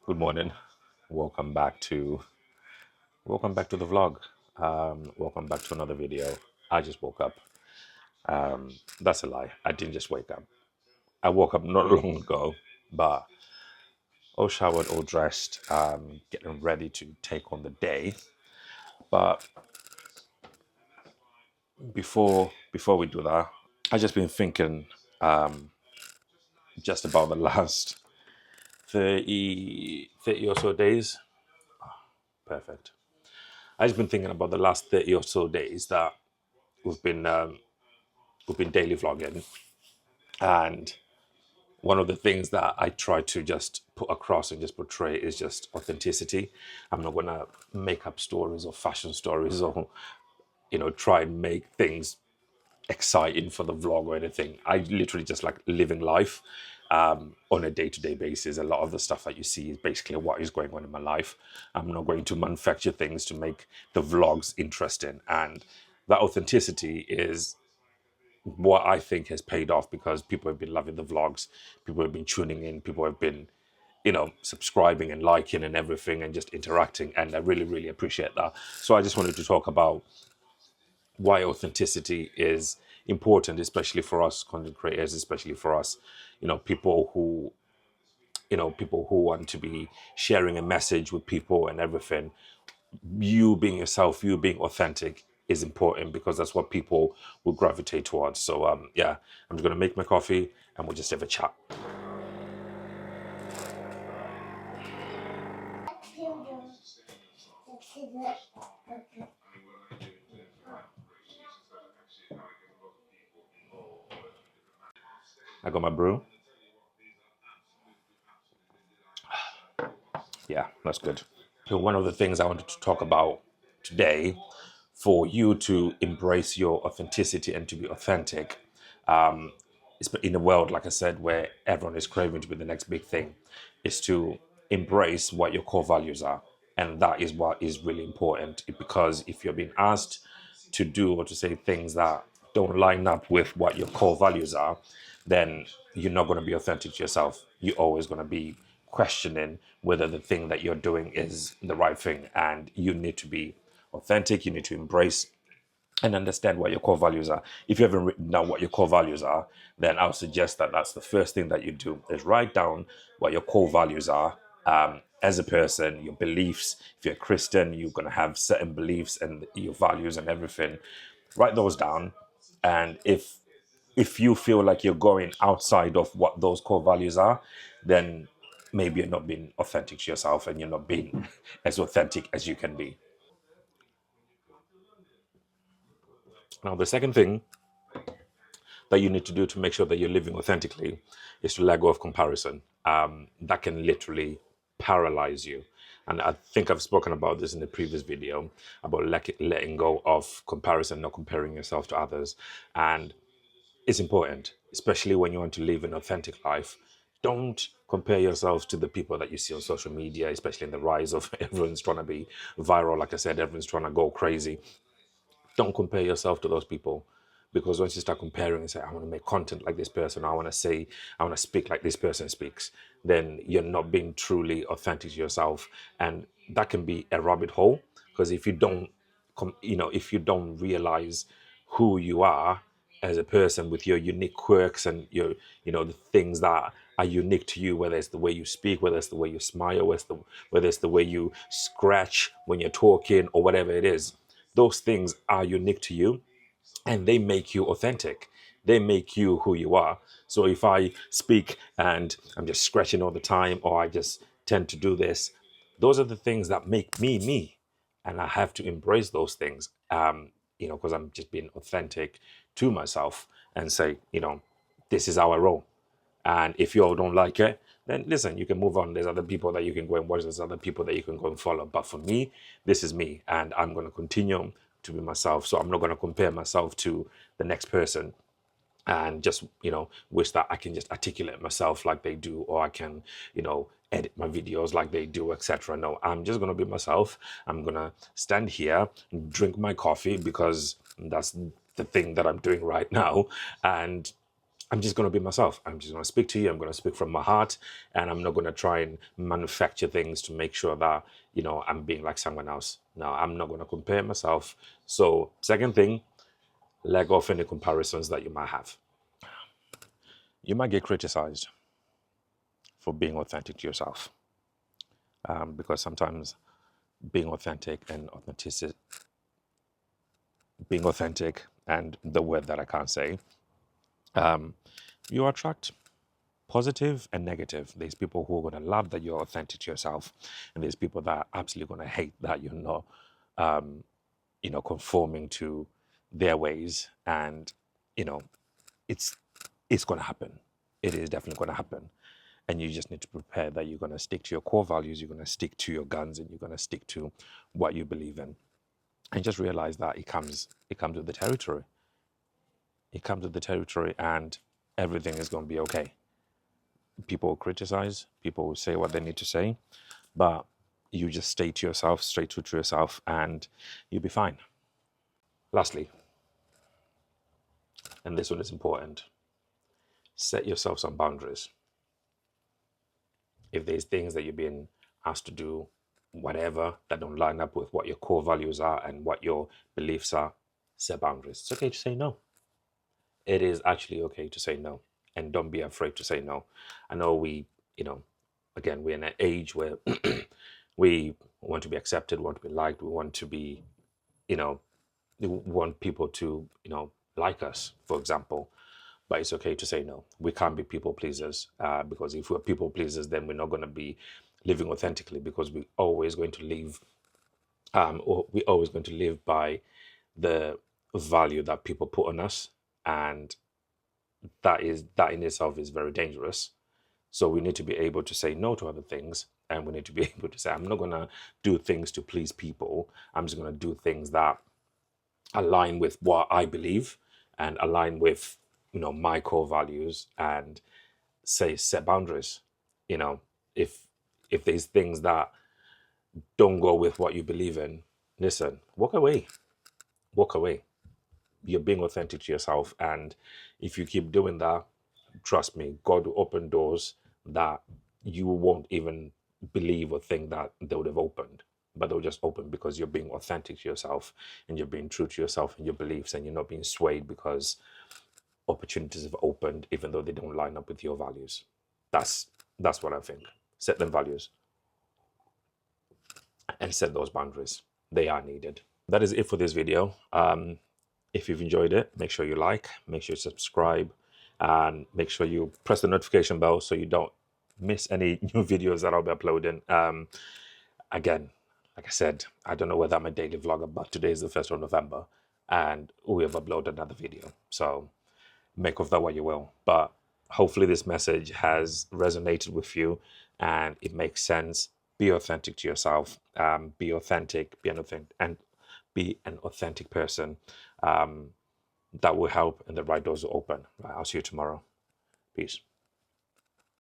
Good morning. Welcome back to welcome back to the vlog. Welcome back to another video. I just woke up. That's a lie. I didn't just wake up. I woke up not long ago, but all showered, all dressed, getting ready to take on the day. But before we do that, I just been thinking just about the last 30 or so days. Perfect. I just been thinking about the last 30 or so days that we've been um, we've been daily vlogging, and one of the things that I try to just put across and just portray is just authenticity. I'm not gonna make up stories or fashion stories or try and make things exciting for the vlog or anything. I literally just like living life on a day-to-day basis. A lot of the stuff that you see is basically what is going on in my life. I'm not going to manufacture things to make the vlogs interesting, and that authenticity is what I think has paid off because people have been loving the vlogs, people have been tuning in, people have been, subscribing and liking and everything and just interacting. And I really, really appreciate that. So I just wanted to talk about why authenticity is important, especially for us content creators, especially for us, people who want to be sharing a message with people and everything. You being yourself, you being authentic is important because that's what people will gravitate towards. So yeah, I'm just gonna make my coffee and we'll just have a chat. I got my brew. Yeah, that's good. So one of the things I wanted to talk about today, for you to embrace your authenticity and to be authentic, in a world, like I said, where everyone is craving to be the next big thing, is to embrace what your core values are. And that is what is really important, because if you're being asked to do or to say things that don't line up with what your core values are, then you're not going to be authentic to yourself. You're always going to be questioning whether the thing that you're doing is the right thing. And you need to be authentic, you need to embrace and understand what your core values are. If you haven't written down what your core values are, then I'll suggest that that's the first thing that you do, is write down what your core values are. As a person, your beliefs. If you're a Christian, you're going to have certain beliefs and your values and everything. Write those down. And if you feel like you're going outside of what those core values are, then maybe you're not being authentic to yourself and you're not being as authentic as you can be. Now, the second thing that you need to do to make sure that you're living authentically is to let go of comparison. That can literally paralyze you. And I think I've spoken about this in the previous video about letting go of comparison, not comparing yourself to others. And it's important, especially when you want to live an authentic life. Don't compare yourselves to the people that you see on social media, especially in the rise of everyone's trying to be viral. Like I said, everyone's trying to go crazy. Don't compare yourself to those people, because once you start comparing and say, I want to make content like this person, I want to speak like this person speaks, then you're not being truly authentic to yourself. And that can be a rabbit hole, because if you don't, if you don't realize who you are as a person with your unique quirks and your, the things that are unique to you, whether it's the way you speak, whether it's the way you smile, whether it's the way you scratch when you're talking or whatever it is, those things are unique to you and they make you authentic. They make you who you are. So if I speak and I'm just scratching all the time, or I just tend to do this, those are the things that make me me. And I have to embrace those things, because I'm just being authentic to myself and say, this is how I roll. And if you all don't like it, then listen, you can move on. There's other people that you can go and watch. There's other people that you can go and follow. But for me, this is me. And I'm going to continue to be myself. So I'm not going to compare myself to the next person and just, wish that I can just articulate myself like they do, or I can, edit my videos like they do, etc. No, I'm just going to be myself. I'm going to stand here and drink my coffee because that's the thing that I'm doing right now. And I'm just going to be myself. I'm just going to speak to you. I'm going to speak from my heart, and I'm not going to try and manufacture things to make sure that, I'm being like someone else. No, I'm not going to compare myself. So, second thing, let go of any comparisons that you might have. You might get criticized for being authentic to yourself, because sometimes being authentic and the word that I can't say, you attract positive and negative. There's people who are going to love that you're authentic to yourself, and there's people that are absolutely going to hate that you're not, conforming to their ways. And it's going to happen. It is definitely going to happen, and you just need to prepare that you're going to stick to your core values. You're going to stick to your guns, and you're going to stick to what you believe in, and just realize that it comes with the territory. It comes with the territory, and everything is going to be okay. People will criticize, people will say what they need to say, but you just stay to yourself, stay true to yourself, and you'll be fine. Lastly, and this one is important, set yourself some boundaries. If there's things that you're being asked to do, whatever, that don't line up with what your core values are and what your beliefs are, set boundaries. It's okay to say no. It is actually okay to say no, and don't be afraid to say no. I know again, we're in an age where we want to be accepted, want to be liked, we want to be, we want people to, like us, for example. But it's okay to say no. We can't be people pleasers, because if we're people pleasers, then we're not going to be living authentically, because we're always going to live, or we're always going to live by the value that people put on us, and that in itself is very dangerous. So we need to be able to say no to other things, and we need to be able to say, I'm not going to do things to please people. I'm just going to do things that align with what I believe and align with, my core values, and set boundaries. If there's things that don't go with what you believe in, listen, walk away. Walk away. You're being authentic to yourself, and if you keep doing that, trust me, God will open doors that you won't even believe or think that they would have opened, but they'll just open because you're being authentic to yourself, and you're being true to yourself and your beliefs, and you're not being swayed because opportunities have opened even though they don't line up with your values. That's what I think. Set them values and set those boundaries. They are needed. That is it for this video. If you've enjoyed it, make sure you like, make sure you subscribe, and make sure you press the notification bell so you don't miss any new videos that I'll be uploading. Again, like I said, I don't know whether I'm a daily vlogger, but today is the 1st of November, and we have uploaded another video. So make of that what you will. But hopefully this message has resonated with you and it makes sense. Be authentic to yourself. Be authentic. Be an authentic person. That will help, and the right doors will open. I'll see you tomorrow. Peace.